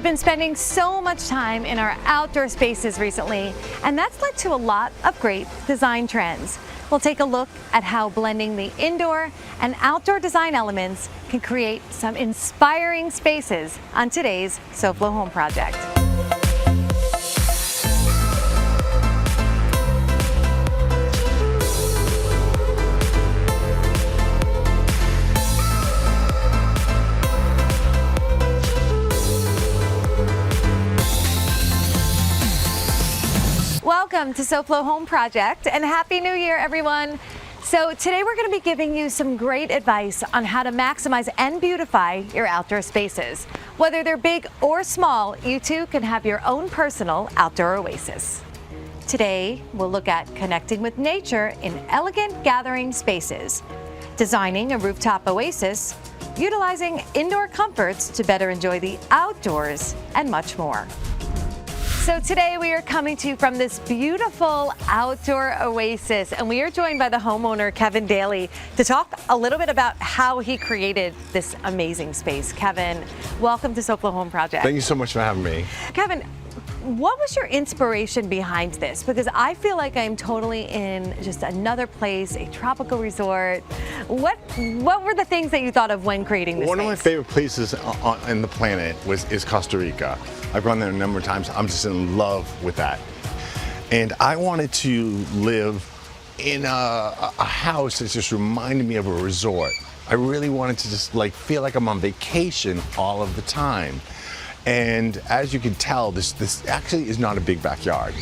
been spending so much time in our outdoor spaces recently, and that's led to a lot of great design trends. We'll take a look at how blending the indoor and outdoor design elements can create some inspiring spaces on today's SoFlo Home Project. Welcome to SoFlo Home Project and Happy New Year, everyone. So today we're going to be giving you some great advice on how to maximize and beautify your outdoor spaces. Whether they're big or small, you too can have your own personal outdoor oasis. Today we'll look at connecting with nature in elegant gathering spaces, designing a rooftop oasis, utilizing indoor comforts to better enjoy the outdoors, and much more. So today we are coming to you from this beautiful outdoor oasis, and we are joined by the homeowner, Kevin Daly, to talk a little bit about how he created this amazing space. Kevin, welcome to SoFlo Home Project. Thank you so much for having me. Kevin, what was your inspiration behind this? Because I feel like I'm totally in just another place, a tropical resort. What were the things that you thought of when creating this One space? of my favorite places on the planet is Costa Rica. I've gone there a number of times. I'm just in love with that. And I wanted to live in a house that just reminded me of a resort. I really wanted to just feel like I'm on vacation all of the time. And as you can tell, this actually is not a big backyard.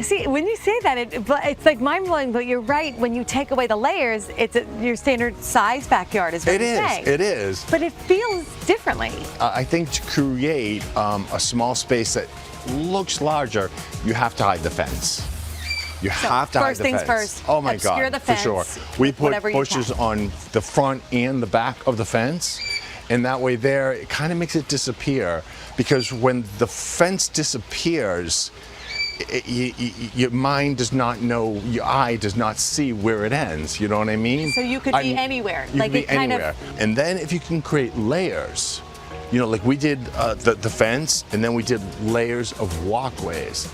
See, when you say that, it's like mind-blowing, but you're right. When you take away the layers, it's your standard size backyard is what you're saying. It is. But it feels differently. I think to create a small space that looks larger, you have to hide the fence. You have to hide the fence. First things first. Oh my obscure God, the fence for sure. We put whatever bushes on the front and the back of the fence. And that way there, it kind of makes it disappear, because when the fence disappears, your mind does not know, your eye does not see where it ends. You know what I mean? So you could be anywhere. You could be anywhere. And then if you can create layers, like we did the fence, and then we did layers of walkways.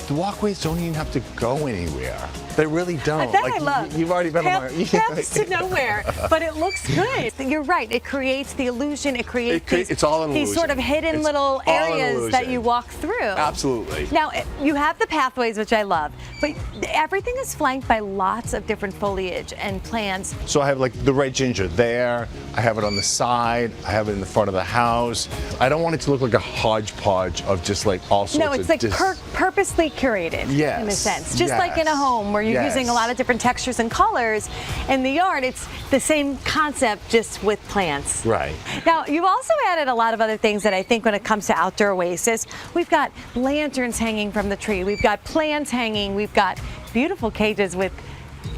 The walkways don't even have to go anywhere. They really don't. That I love. You've already been on my... Paths to nowhere, but it looks good. You're right. It creates the illusion. It creates it's all an illusion. These sort of hidden little areas that you walk through. Absolutely. Now, you have the pathways, which I love, but everything is flanked by lots of different foliage and plants. So I have the red ginger there. I have it on the side. I have it in the front of the house. I don't want it to look like a hodgepodge of just all sorts of... No, it's purposely curated, yes, in a sense. Just like in a home where you're using a lot of different textures and colors. In the yard, it's the same concept, just with plants. Right. Now, you've also added a lot of other things that I think when it comes to outdoor oasis. We've got lanterns hanging from the tree. We've got plants hanging. We've got beautiful cages with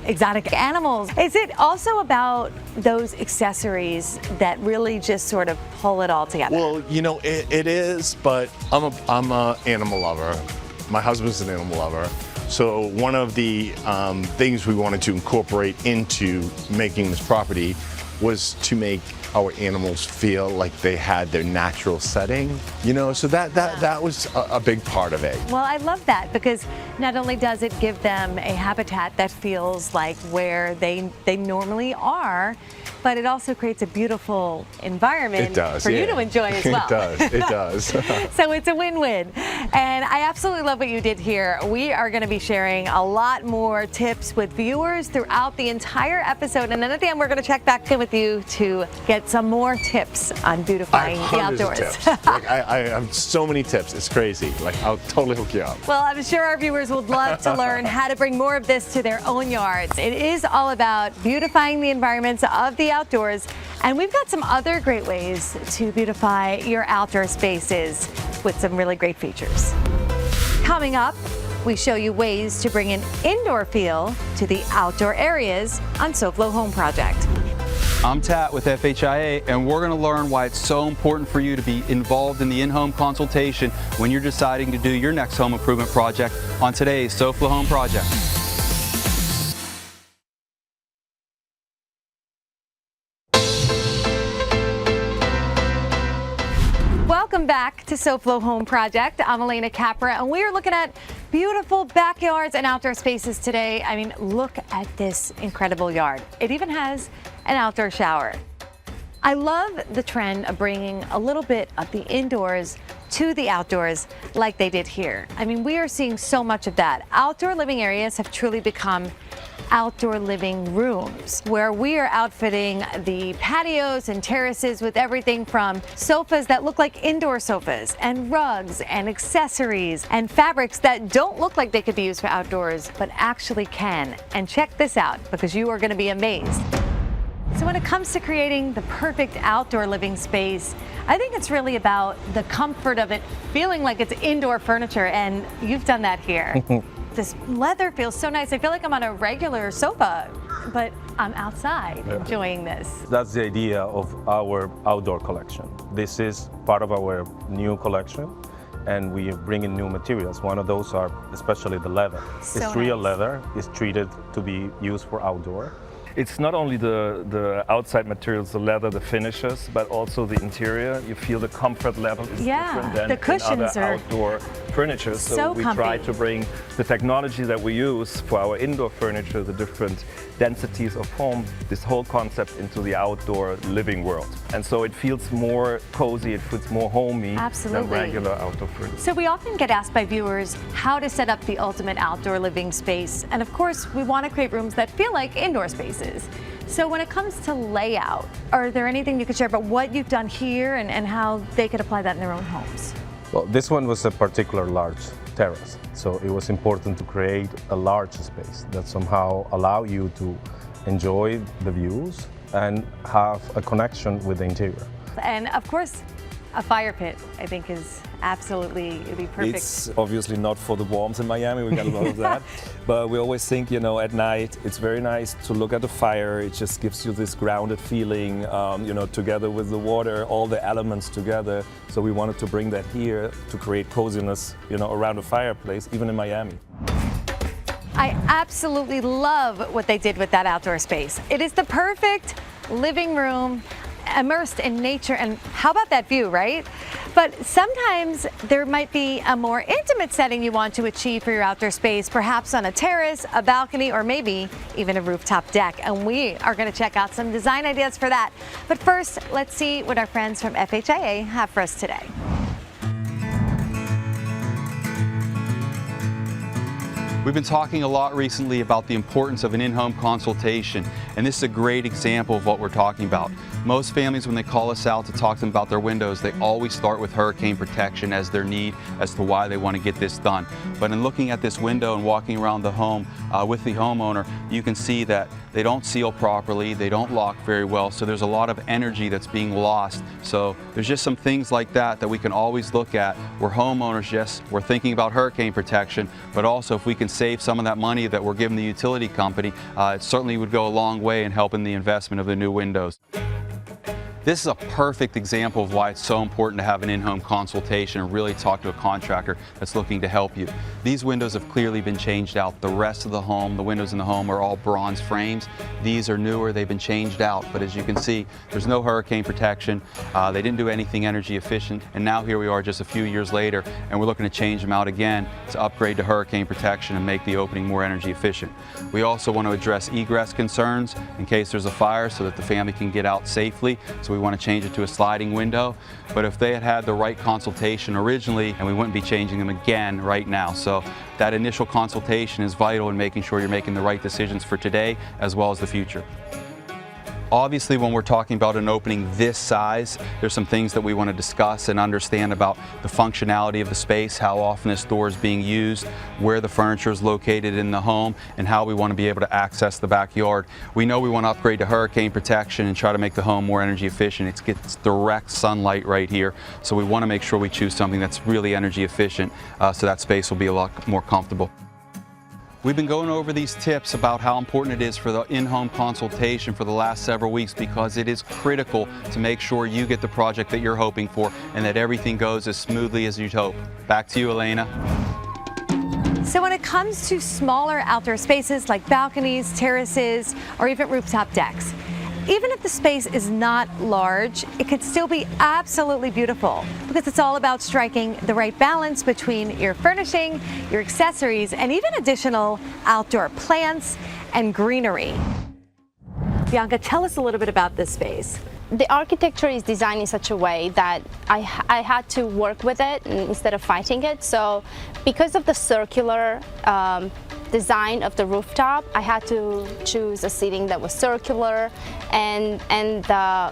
exotic animals. Is it also about those accessories that really just sort of pull it all together? Well, it is, but I'm a animal lover. My husband's an animal lover. So one of the things we wanted to incorporate into making this property was to make our animals feel like they had their natural setting, so that was a big part of it. Well, I love that, because not only does it give them a habitat that feels like where they normally are, but it also creates a beautiful environment for you to enjoy as well. It does. So it's a win-win. And I absolutely love what you did here. We are going to be sharing a lot more tips with viewers throughout the entire episode. And then at the end, we're going to check back in with you to get some more tips on beautifying the outdoors. I have so many tips. It's crazy. I'll totally hook you up. Well, I'm sure our viewers would love to learn how to bring more of this to their own yards. It is all about beautifying the environments of the outdoors, and we've got some other great ways to beautify your outdoor spaces with some really great features. Coming up, we show you ways to bring an indoor feel to the outdoor areas on SoFlo Home Project. I'm Tat with FHIA, and we're going to learn why it's so important for you to be involved in the in-home consultation when you're deciding to do your next home improvement project on today's SoFlo Home Project. Welcome back to SoFlo Home Project. I'm Alena Capra, and we are looking at beautiful backyards and outdoor spaces today. I mean, look at this incredible yard. It even has an outdoor shower. I love the trend of bringing a little bit of the indoors to the outdoors like they did here. I mean, we are seeing so much of that. Outdoor living areas have truly become outdoor living rooms, where we are outfitting the patios and terraces with everything from sofas that look like indoor sofas, and rugs and accessories and fabrics that don't look like they could be used for outdoors, but actually can. And check this out, because you are going to be amazed. So when it comes to creating the perfect outdoor living space, I think it's really about the comfort of it feeling like it's indoor furniture, and you've done that here. This leather feels so nice. I feel like I'm on a regular sofa, but I'm outside enjoying this. That's the idea of our outdoor collection. This is part of our new collection, and we bring in new materials. One of those are especially the leather. So it's real nice. leather. It's treated to be used for outdoor. It's not only the outside materials, the leather, the finishes, but also the interior. You feel the comfort level is different than the cushions in other are outdoor furniture. so we comfy. try to bring the technology that we use for our indoor furniture, the different densities of home, this whole concept into the outdoor living world. And so it feels more cozy, it feels more homey Absolutely. than regular outdoor furniture. So we often get asked by viewers how to set up the ultimate outdoor living space. And of course, we want to create rooms that feel like indoor spaces. So when it comes to layout, are there anything you could share about what you've done here and how they could apply that in their own homes? Well, this one was a particular large terrace, so it was important to create a large space that somehow allow you to enjoy the views and have a connection with the interior. And of course, a fire pit, I think, is absolutely, it'd be perfect. It's obviously not for the warmth in Miami, we got a lot of that. But we always think, you know, at night, it's very nice to look at the fire. It just gives you this grounded feeling, you know, together with the water, all the elements together. So we wanted to bring that here to create coziness, you know, around a fireplace, even in Miami. I absolutely love what they did with that outdoor space. It is the perfect living room, immersed in nature, and how about that view, right? But sometimes there might be a more intimate setting you want to achieve for your outdoor space, perhaps on a terrace, a balcony, or maybe even a rooftop deck. And we are going to check out some design ideas for that. But first, let's see what our friends from FHIA have for us today. We've been talking a lot recently about the importance of an in-home consultation, and this is a great example of what we're talking about. Most families, when they call us out to talk to them about their windows, they always start with hurricane protection as their need as to why they want to get this done. But in looking at this window and walking around the home with the homeowner, you can see that they don't seal properly, they don't lock very well, so there's a lot of energy that's being lost. So there's just some things like that that we can always look at where homeowners, yes, we're thinking about hurricane protection, but also if we can save some of that money that we're giving the utility company, it certainly would go a long way in helping the investment of the new windows. This is a perfect example of why it's so important to have an in-home consultation and really talk to a contractor that's looking to help you. These windows have clearly been changed out. The rest of the home, the windows in the home are all bronze frames. These are newer, they've been changed out, but as you can see, there's no hurricane protection. They didn't do anything energy efficient, and now here we are just a few years later, and we're looking to change them out again to upgrade to hurricane protection and make the opening more energy efficient. We also want to address egress concerns in case there's a fire so that the family can get out safely. So we want to change it to a sliding window, but if they had had the right consultation originally, and we wouldn't be changing them again right now. So that initial consultation is vital in making sure you're making the right decisions for today as well as the future. Obviously, when we're talking about an opening this size, there's some things that we want to discuss and understand about the functionality of the space, how often this door is being used, where the furniture is located in the home, and how we want to be able to access the backyard. We know we want to upgrade to hurricane protection and try to make the home more energy efficient. It gets direct sunlight right here, so we want to make sure we choose something that's really energy efficient so that space will be a lot more comfortable. We've been going over these tips about how important it is for the in-home consultation for the last several weeks, because it is critical to make sure you get the project that you're hoping for and that everything goes as smoothly as you'd hope. Back to you, Alena. So when it comes to smaller outdoor spaces like balconies, terraces, or even rooftop decks, Even if the space is not large, it could still be absolutely beautiful because it's all about striking the right balance between your furnishing, your accessories, and even additional outdoor plants and greenery. Bianca, tell us a little bit about this space. The architecture is designed in such a way that I had to work with it instead of fighting it. So because of the circular design of the rooftop, I had to choose a seating that was circular and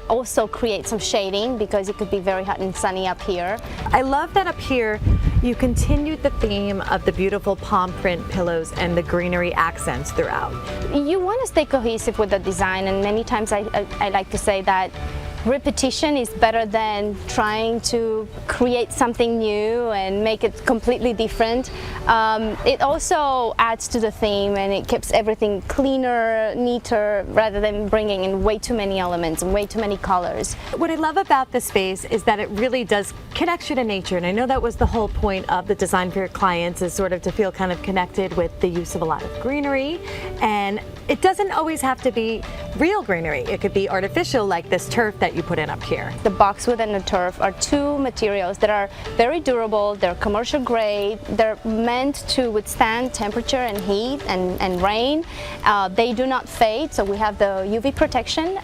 also create some shading because it could be very hot and sunny up here. I love that up here you continued the theme of the beautiful palm print pillows and the greenery accents throughout. You want to stay cohesive with the design, and many times I like to say that repetition is better than trying to create something new and make it completely different. It also adds to the theme and it keeps everything cleaner, neater, rather than bringing in way too many elements and way too many colors. What I love about this space is that it really does connect you to nature, and I know that was the whole point of the design for your clients, is sort of to feel kind of connected with the use of a lot of greenery. And it doesn't always have to be real greenery. It could be artificial, like this turf that you put in up here. The boxwood and the turf are two materials that are very durable. They're commercial grade. They're meant to withstand temperature and heat and rain. They do not fade, so we have the UV protection.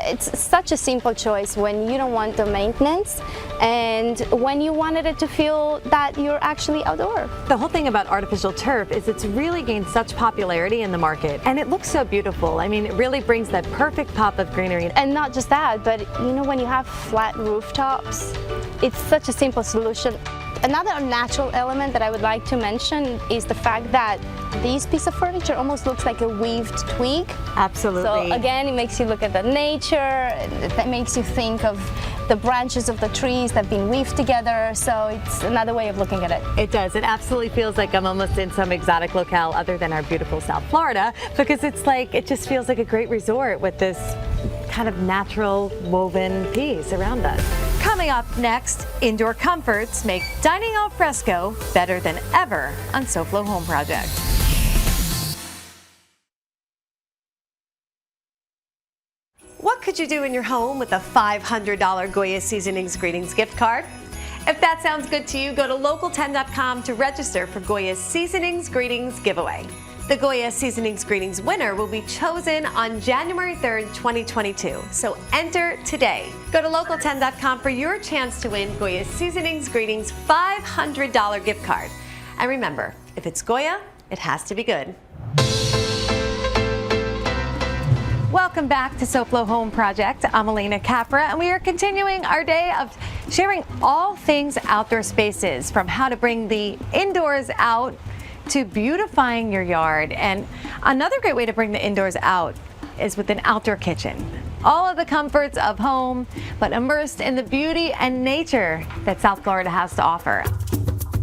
It's such a simple choice when you don't want the maintenance and when you wanted it to feel that you're actually outdoor. The whole thing about artificial turf is it's really gained such popularity in the market, and it looks so beautiful. I mean, it really brings that perfect pop of greenery. And not just that, but you know, when you have flat rooftops, it's such a simple solution. Another natural element that I would like to mention is the fact that this piece of furniture almost looks like a weaved twig. Absolutely. So again, it makes you look at the nature, that makes you think of the branches of the trees that have been weaved together, so it's another way of looking at it. It does. It absolutely feels like I'm almost in some exotic locale other than our beautiful South Florida, because it's like, it just feels like a great resort with this kind of natural woven piece around us. Coming up next, indoor comforts make dining al fresco better than ever on SoFlo Home Project. What could you do in your home with a $500 Goya Seasonings Greetings gift card? If that sounds good to you, go to local10.com to register for Goya's Seasonings Greetings giveaway. The Goya Seasonings Greetings winner will be chosen on January 3rd, 2022. So enter today. Go to local10.com for your chance to win Goya Seasonings Greetings $500 gift card. And remember, if it's Goya, it has to be good. Welcome back to SoFlo Home Project. I'm Alena Capra, and we are continuing our day of sharing all things outdoor spaces, from how to bring the indoors out to beautifying your yard. And another great way to bring the indoors out is with an outdoor kitchen. All of the comforts of home, but immersed in the beauty and nature that South Florida has to offer.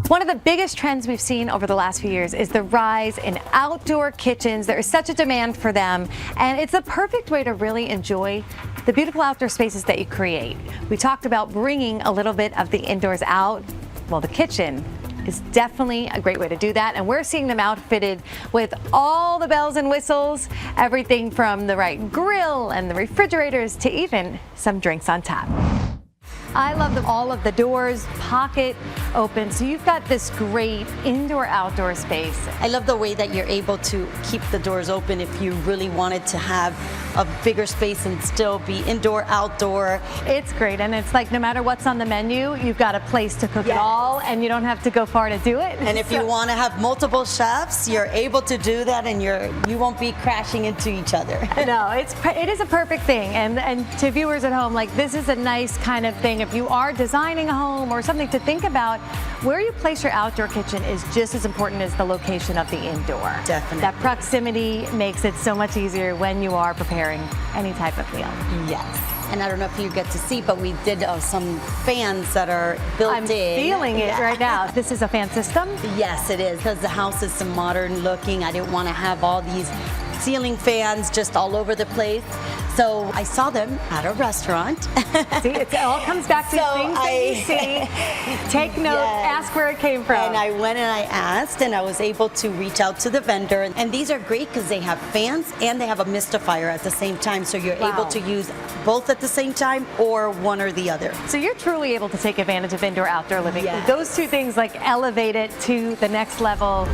One of the biggest trends we've seen over the last few years is the rise in outdoor kitchens. There is such a demand for them, and it's a perfect way to really enjoy the beautiful outdoor spaces that you create. We talked about bringing a little bit of the indoors out. Well, the kitchen is definitely a great way to do that, and we're seeing them outfitted with all the bells and whistles, everything from the right grill and the refrigerators to even some drinks on tap. I love them. All of the doors pocket open, so you've got this great indoor-outdoor space. I love the way that you're able to keep the doors open if you really wanted to have a bigger space and still be indoor-outdoor. It's great, and it's like no matter what's on the menu, you've got a place to cook it all, and you don't have to go far to do it. And if you want to have multiple chefs, you're able to do that, and you won't be crashing into each other. No, it is a perfect thing, and to viewers at home, like, this is a nice kind of thing. If you are designing a home or something to think about, where you place your outdoor kitchen is just as important as the location of the indoor. Definitely. That proximity makes it so much easier when you are preparing any type of meal. Yes. And I don't know if you get to see, but we did some fans that are built in. I'm feeling it right now. This is a fan system? Yes, it is, because the house is some modern looking. I didn't want to have all these ceiling fans just all over the place. So I saw them at a restaurant. See, it all comes back to So things that you see. Take note, Yes. ask where it came from. And I went and I asked, and I was able to reach out to the vendor. And these are great because they have fans and they have a mistifier at the same time. So you're able to use both at the same time or one or the other. So you're truly able to take advantage of indoor-outdoor living. Yes. Those two things like elevate it to the next level.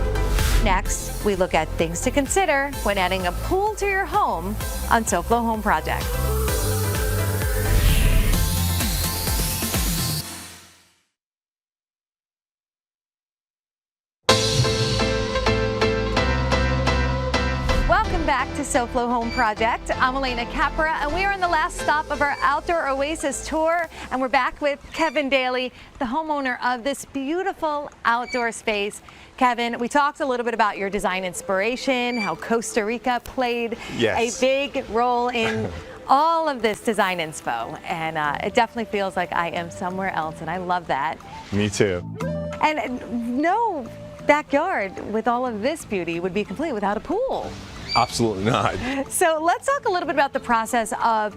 Next, we look at things to consider when adding a pool to your home on SoFlo Home Project. Welcome back to SoFlo Home Project. I'm Alena Capra, and we are on the last stop of our Outdoor Oasis tour, and we're back with Kevin Daly, the homeowner of this beautiful outdoor space. Kevin, we talked a little bit about your design inspiration, how Costa Rica played a big role in all of this design inspo, and it definitely feels like I am somewhere else, and I love that. Me too. And no backyard with all of this beauty would be complete without a pool. Absolutely not. So let's talk a little bit about the process of,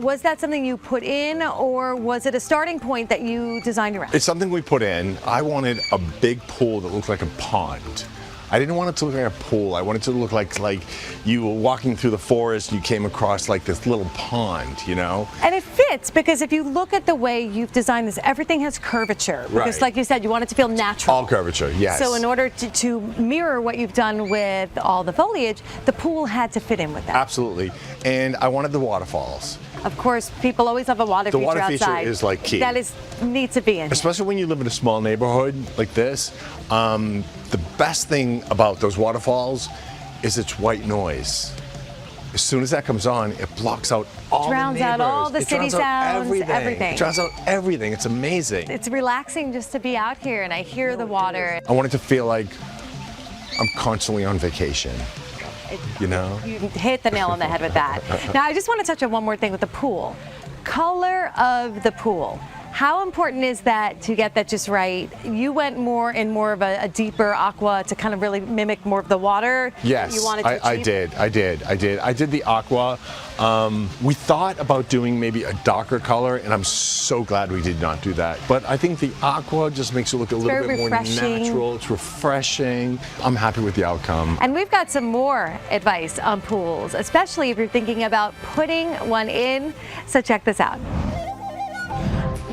was that something you put in, or was it a starting point that you designed around? It's something we put in. I wanted a big pool that looked like a pond. I didn't want it to look like a pool. I wanted it to look like you were walking through the forest, you came across like this little pond, you know? And it fits, because if you look at the way you've designed this, everything has curvature. Because like you said, you want it to feel natural. All curvature, yes. So in order to mirror what you've done with all the foliage, the pool had to fit in with that. Absolutely. And I wanted the waterfalls. Of course, people always have a water The feature water feature outside. is like key. That needs to be in here. Especially when you live in a small neighborhood like this. The best thing about those waterfalls is it's white noise. As soon as that comes on, it blocks out all Drowns the neighbors. out all the It city drowns out sounds, everything. It drowns out everything. It's amazing. It's relaxing just to be out here, and I hear the water. I want it to feel like I'm constantly on vacation. You know? You hit the nail on the head with that. Now, I just want to touch on one more thing with the pool. Color of the pool. How important is that to get that just right? You went more of a deeper aqua to kind of really mimic more of the water. Yes, you wanted to I did. I did the aqua. We thought about doing maybe a darker color, and I'm so glad we did not do that. But I think the aqua just makes it look a little bit more natural. It's refreshing. I'm happy with the outcome. And we've got some more advice on pools, especially if you're thinking about putting one in. So check this out.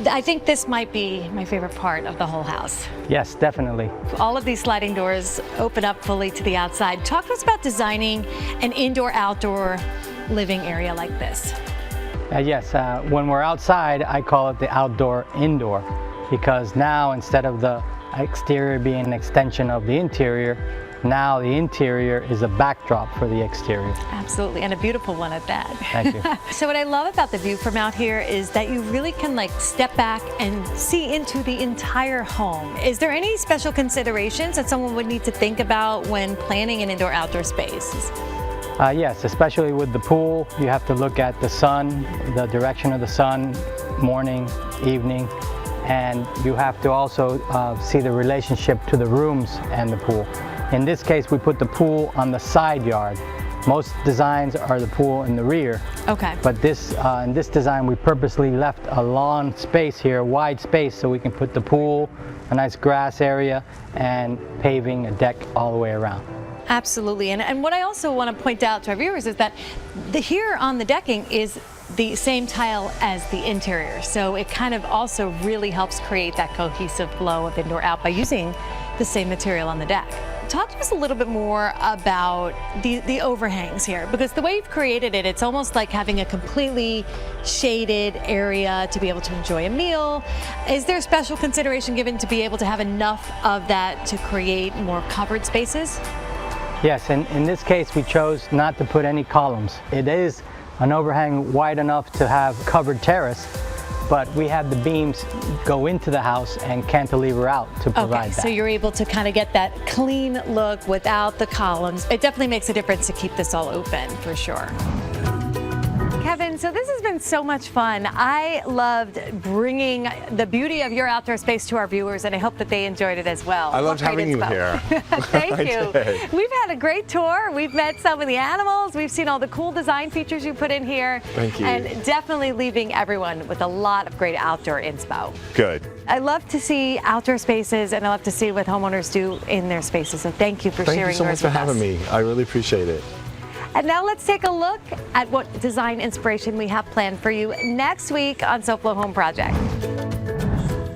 I think this might be my favorite part of the whole house. Yes, definitely. All of these sliding doors open up fully to the outside. Talk to us about designing an indoor-outdoor living area like this. Yes, when we're outside, I call it the outdoor-indoor, because now instead of the exterior being an extension of the interior, now the interior is a backdrop for the exterior. Absolutely, and a beautiful one at that. Thank you. So what I love about the view from out here is that you really can step back and see into the entire home. Is there any special considerations that someone would need to think about when planning an indoor-outdoor space? Yes, especially with the pool, you have to look at the sun, the direction of the sun, morning, evening, and you have to also see the relationship to the rooms and the pool. In this case, we put the pool on the side yard. Most designs are the pool in the rear. Okay. But in this design, we purposely left a lawn space here, wide space, so we can put the pool, a nice grass area, and paving a deck all the way around. Absolutely, and what I also want to point out to our viewers is that here on the decking is the same tile as the interior, so it kind of also really helps create that cohesive flow of indoor-out by using the same material on the deck. Talk to us a little bit more about the overhangs here, because the way you've created it, it's almost like having a completely shaded area to be able to enjoy a meal. Is there special consideration given to be able to have enough of that to create more covered spaces? Yes, and in this case, we chose not to put any columns. It is an overhang wide enough to have covered terrace, but we had the beams go into the house and cantilever out to provide that. So you're able to kind of get that clean look without the columns. It definitely makes a difference to keep this all open, for sure. Kevin, so this has been so much fun. I loved bringing the beauty of your outdoor space to our viewers, and I hope that they enjoyed it as well. I loved having you here. Thank you. did. We've had a great tour. We've met some of the animals. We've seen all the cool design features you put in here. Thank you. And definitely leaving everyone with a lot of great outdoor inspo. Good. I love to see outdoor spaces, and I love to see what homeowners do in their spaces. So thank you for Thank sharing you so much yours for with having us. me. I really appreciate it. And now let's take a look at what design inspiration we have planned for you next week on SoFlo Home Project.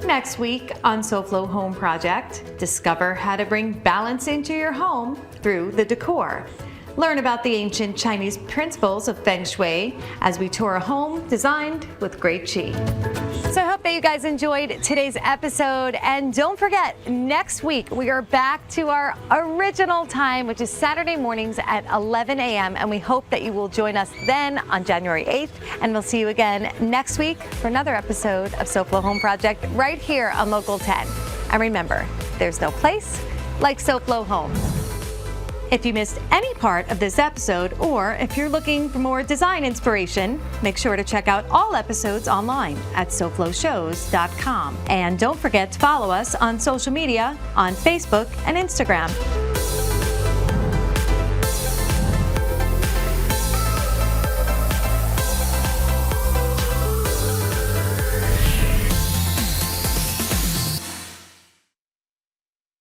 Next week on SoFlo Home Project, discover how to bring balance into your home through the decor. Learn about the ancient Chinese principles of Feng Shui as we tour a home designed with great Qi. So I hope that you guys enjoyed today's episode, and don't forget, next week we are back to our original time, which is Saturday mornings at 11 a.m. and we hope that you will join us then on January 8th, and we'll see you again next week for another episode of SoFlo Home Project right here on Local 10. And remember, there's no place like SoFlo Home. If you missed any part of this episode, or if you're looking for more design inspiration, make sure to check out all episodes online at SoFloShows.com. And don't forget to follow us on social media on Facebook and Instagram.